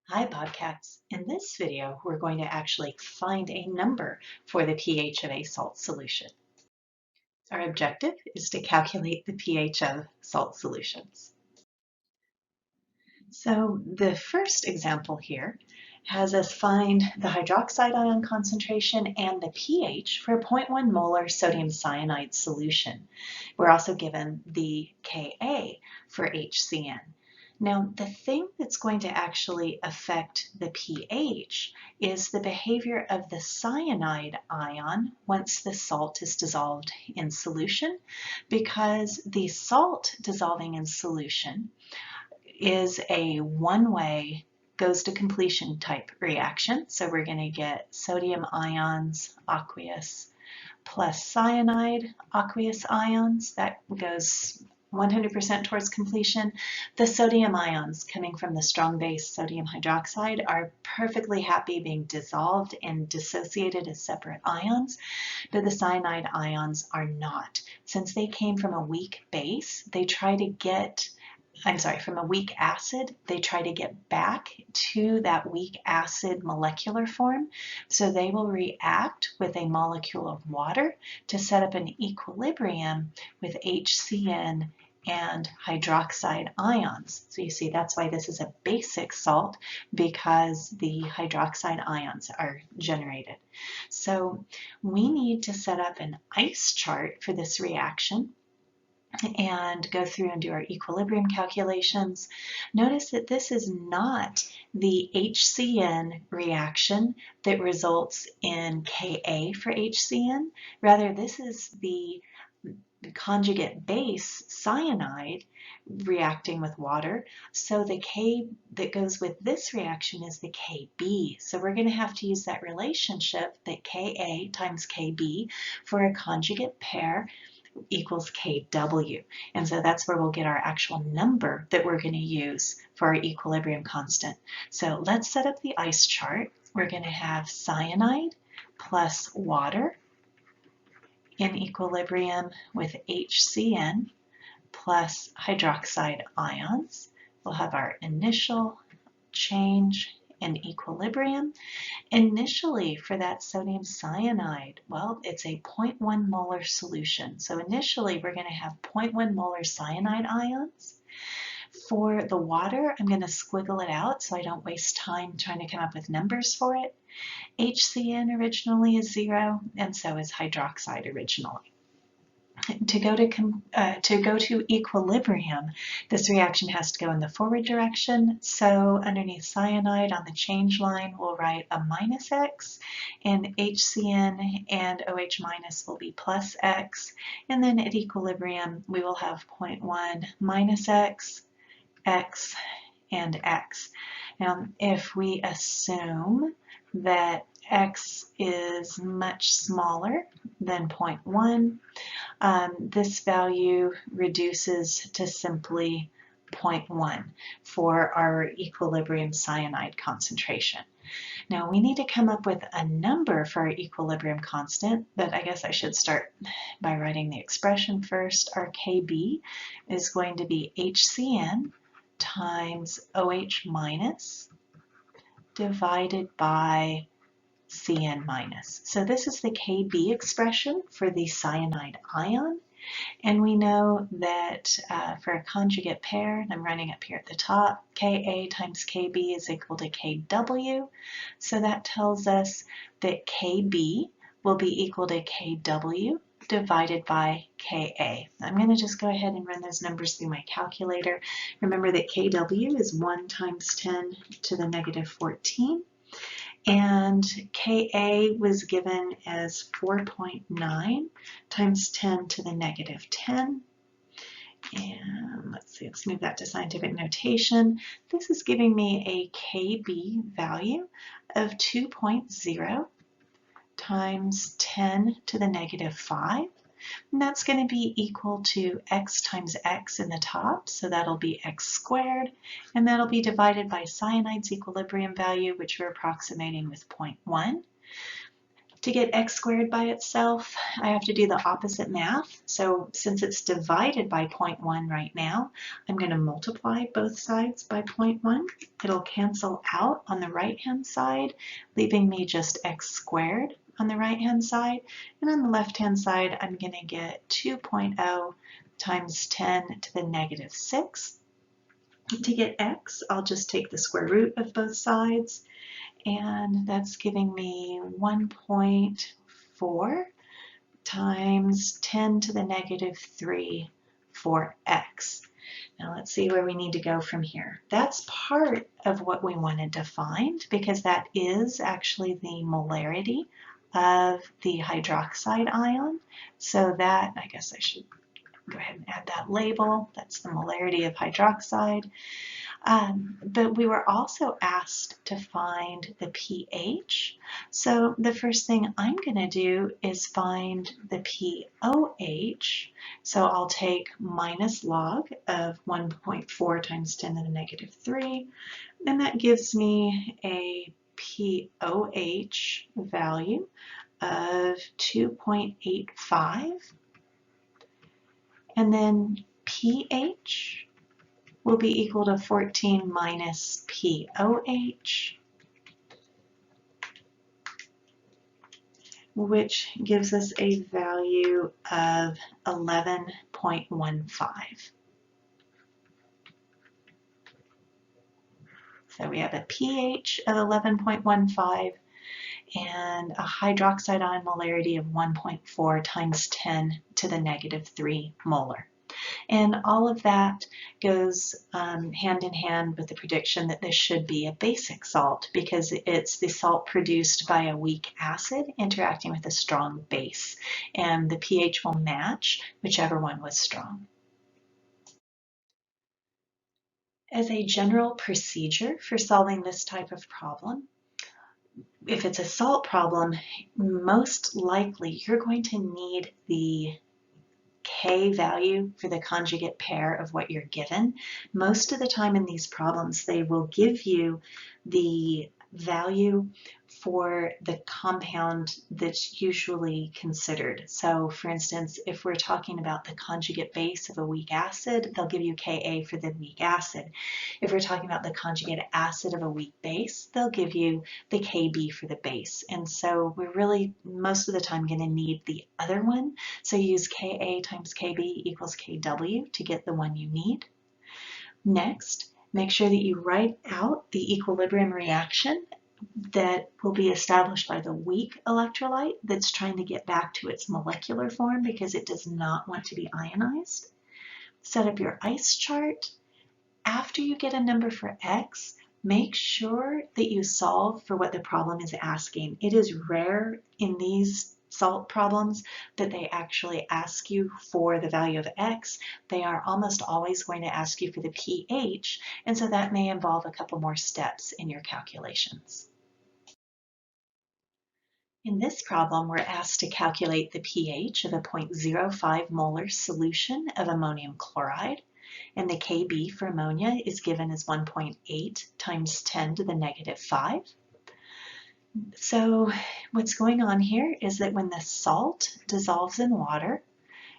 Hi Bobcats. In this video, we're going to actually find a number for the pH of a salt solution. Our objective is to calculate the pH of salt solutions. So the first example here has us find the hydroxide ion concentration and the pH for a 0.1 molar sodium cyanide solution. We're also given the Ka for HCN. Now, the thing that's going to actually affect the pH is the behavior of the cyanide ion once the salt is dissolved in solution, because the salt dissolving in solution is a one-way goes to completion type reaction. So we're going to get sodium ions aqueous plus cyanide aqueous ions. That goes 100% towards completion. The sodium ions coming from the strong base sodium hydroxide are perfectly happy being dissolved and dissociated as separate ions, but the cyanide ions are not. Since they came from a weak base, they try to get from a weak acid, they try to get back to that weak acid molecular form. So they will react with a molecule of water to set up an equilibrium with HCN and hydroxide ions. So you see, that's why this is a basic salt, because the hydroxide ions are generated. So we need to set up an ice chart for this reaction and go through and do our equilibrium calculations. Notice that this is not the HCN reaction that results in Ka for HCN. Rather, this is the conjugate base cyanide reacting with water. So the K that goes with this reaction is the Kb. So we're going to have to use that relationship that Ka times Kb for a conjugate pair equals Kw. And so that's where we'll get our actual number that we're going to use for our equilibrium constant. So let's set up the ice chart. We're going to have cyanide plus water in equilibrium with HCN plus hydroxide ions. We'll have our initial change in equilibrium. Initially, for that sodium cyanide, well, it's a 0.1 molar solution. So initially, we're going to have 0.1 molar cyanide ions. For the water, I'm going to squiggle it out so I don't waste time trying to come up with numbers for it. HCN originally is 0, and so is hydroxide originally. To go to equilibrium, this reaction has to go in the forward direction. So underneath cyanide on the change line, we'll write a minus x, and HCN and OH minus will be plus x. And then at equilibrium, we will have 0.1 minus x, x, and x. Now, if we assume that x is much smaller than 0.1, this value reduces to simply 0.1 for our equilibrium cyanide concentration. Now we need to come up with a number for our equilibrium constant, but I guess I should start by writing the expression first. Our Kb is going to be HCN times OH minus divided by Cn minus. So this is the Kb expression for the cyanide ion. And we know that for a conjugate pair, and I'm writing up here at the top, Ka times Kb is equal to Kw. So that tells us that Kb will be equal to Kw divided by Ka. I'm going to just go ahead and run those numbers through my calculator. Remember that Kw is 1 times 10 to the negative 14. And Ka was given as 4.9 times 10 to the negative 10. And let's move that to scientific notation. This is giving me a Kb value of 2.0 times 10 to the negative 5. And that's going to be equal to x times x in the top, so that'll be x squared, and that'll be divided by cyanide's equilibrium value, which we're approximating with 0.1. To get x squared by itself, I have to do the opposite math. So since it's divided by 0.1 right now, I'm going to multiply both sides by 0.1. It'll cancel out on the right-hand side, leaving me just x squared on the right-hand side. And on the left-hand side, I'm going to get 2.0 times 10 to the negative 6. To get x, I'll just take the square root of both sides, and that's giving me 1.4 times 10 to the negative 3 for x. Now let's see where we need to go from here. That's part of what we wanted to find because that is actually the molarity of the hydroxide ion. So that, I guess I should go ahead and add that label. That's the molarity of hydroxide. But we were also asked to find the pH. So the first thing I'm going to do is find the pOH. So I'll take minus log of 1.4 times 10 to the negative 3, and that gives me a pOH value of 2.85. And then pH will be equal to 14 minus pOH, which gives us a value of 11.15. So we have a pH of 11.15 and a hydroxide ion molarity of 1.4 times 10 to the negative 3 molar. And all of that goes hand in hand with the prediction that this should be a basic salt because it's the salt produced by a weak acid interacting with a strong base. And the pH will match whichever one was strong. As a general procedure for solving this type of problem, if it's a salt problem, most likely you're going to need the K value for the conjugate pair of what you're given. Most of the time in these problems, they will give you the value for the compound that's usually considered. So for instance, if we're talking about the conjugate base of a weak acid, they'll give you Ka for the weak acid. If we're talking about the conjugate acid of a weak base, they'll give you the Kb for the base. And so we're really most of the time going to need the other one. So use Ka times Kb equals Kw to get the one you need. Next, make sure that you write out the equilibrium reaction that will be established by the weak electrolyte that's trying to get back to its molecular form because it does not want to be ionized. Set up your ice chart. After you get a number for x, make sure that you solve for what the problem is asking. It is rare in these salt problems that they actually ask you for the value of x. They are almost always going to ask you for the pH, and so that may involve a couple more steps in your calculations. In this problem, we're asked to calculate the pH of a 0.05 molar solution of ammonium chloride, and the Kb for ammonia is given as 1.8 times 10 to the negative 5. So what's going on here is that when the salt dissolves in water,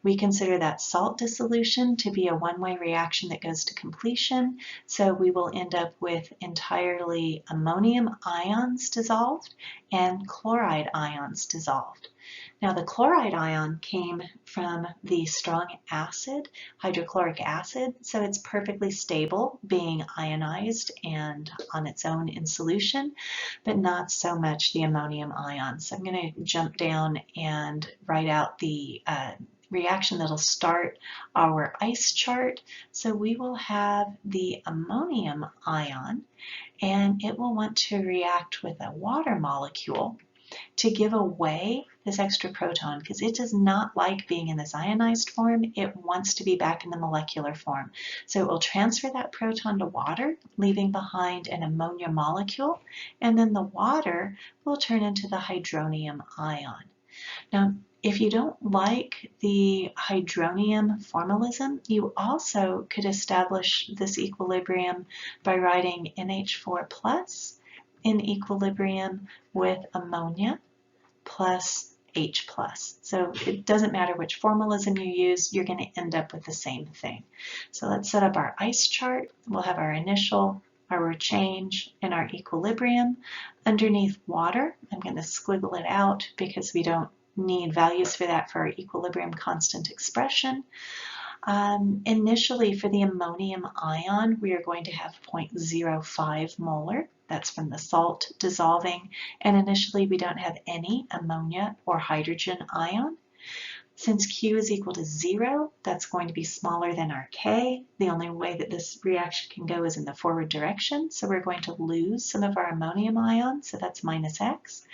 we consider that salt dissolution to be a one-way reaction that goes to completion. So we will end up with entirely ammonium ions dissolved and chloride ions dissolved. Now the chloride ion came from the strong acid, hydrochloric acid, so it's perfectly stable being ionized and on its own in solution, but not so much the ammonium ion. So I'm going to jump down and write out the reaction that'll start our ice chart. So we will have the ammonium ion, and it will want to react with a water molecule to give away this extra proton because it does not like being in this ionized form. It wants to be back in the molecular form. So it will transfer that proton to water, leaving behind an ammonia molecule, and then the water will turn into the hydronium ion. Now, if you don't like the hydronium formalism, you also could establish this equilibrium by writing NH4 plus in equilibrium with ammonia plus H plus. So it doesn't matter which formalism you use, you're going to end up with the same thing. So let's set up our ice chart. We'll have our initial, our change, and our equilibrium. Underneath water, I'm going to squiggle it out because we don't need values for that for our equilibrium constant expression. Initially, for the ammonium ion, we are going to have 0.05 molar. That's from the salt dissolving. And initially, we don't have any ammonia or hydrogen ion. Since Q is equal to 0, that's going to be smaller than our K. The only way that this reaction can go is in the forward direction. So we're going to lose some of our ammonium ion, so that's minus X.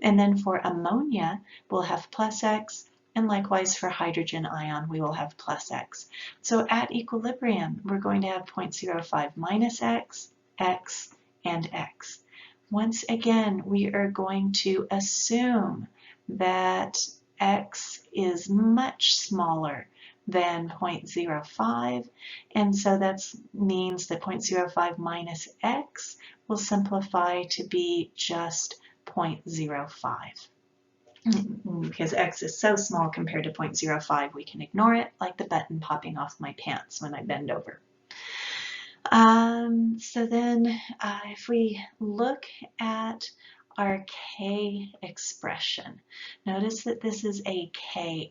And then for ammonia, we'll have plus X. And likewise for hydrogen ion, we will have plus X. So at equilibrium, we're going to have 0.05 minus X, X, and X. Once again, we are going to assume that X is much smaller than 0.05, and so that means that 0.05 minus X will simplify to be just 0.05. Because X is so small compared to 0.05, we can ignore it, like the button popping off my pants when I bend over. So then if we look at our K expression, notice that this is a Ka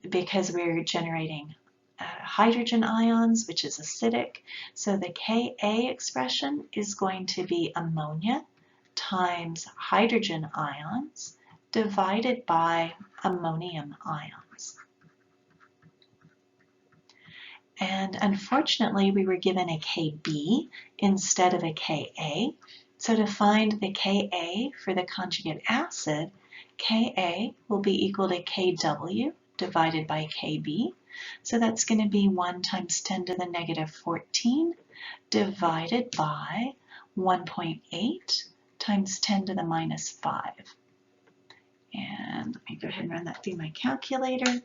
because we're generating hydrogen ions, which is acidic. So the Ka expression is going to be ammonia times hydrogen ions divided by ammonium ions. And unfortunately, we were given a Kb instead of a Ka. So to find the Ka for the conjugate acid, Ka will be equal to Kw divided by Kb. So that's going to be 1 times 10 to the negative 14 divided by 1.8 times 10 to the minus 5. And let me go ahead and run that through my calculator.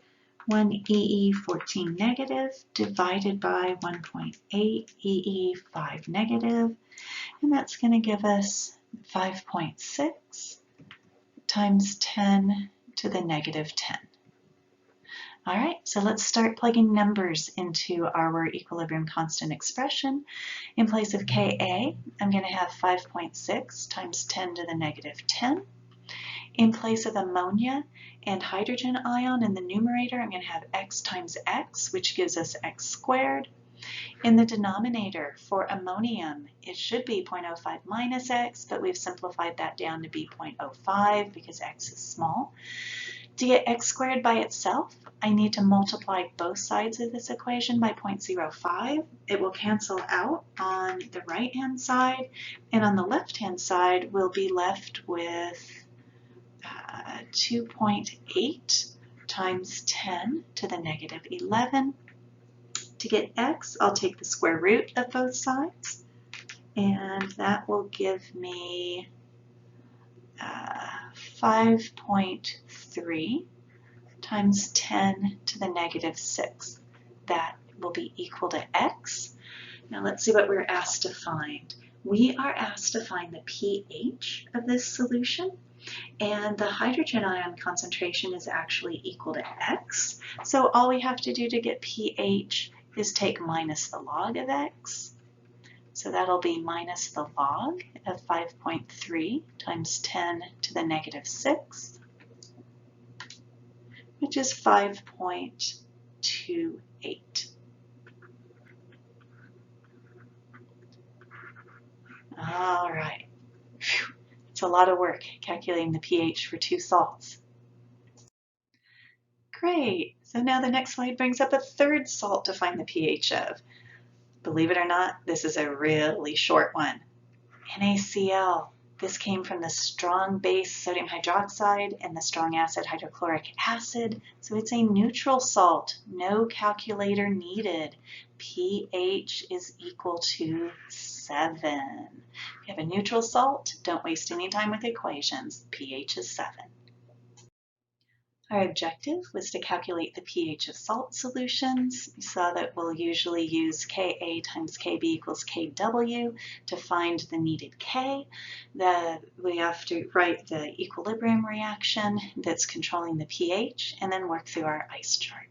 1 EE 14 negative divided by 1.8 EE 5 negative. And that's going to give us 5.6 times 10 to the negative 10. All right, so let's start plugging numbers into our equilibrium constant expression. In place of Ka, I'm going to have 5.6 times 10 to the negative 10. In place of ammonia and hydrogen ion in the numerator, I'm going to have X times X, which gives us X squared. In the denominator for ammonium, it should be 0.05 minus X, but we've simplified that down to be 0.05 because X is small. To get X squared by itself, I need to multiply both sides of this equation by 0.05. It will cancel out on the right-hand side, and on the left-hand side, we'll be left with 2.8 times 10 to the negative 11. To get X, I'll take the square root of both sides, and that will give me 5.3 times 10 to the negative 6. That will be equal to X. Now let's see what we're asked to find. We are asked to find the pH of this solution, and the hydrogen ion concentration is actually equal to X. So all we have to do to get pH is take minus the log of X. So that'll be minus the log of 5.3 times 10 to the negative 6, which is 5.28. All right. Whew. It's a lot of work calculating the pH for two salts. Great. So now the next slide brings up a third salt to find the pH of. Believe it or not, this is a really short one. NaCl. This came from the strong base sodium hydroxide and the strong acid hydrochloric acid. So it's a neutral salt. No calculator needed. pH is equal to 7. If you have a neutral salt, don't waste any time with equations. pH is 7. Our objective was to calculate the pH of salt solutions. We saw that we'll usually use Ka times Kb equals Kw to find the needed K. We have to write the equilibrium reaction that's controlling the pH and then work through our ice chart.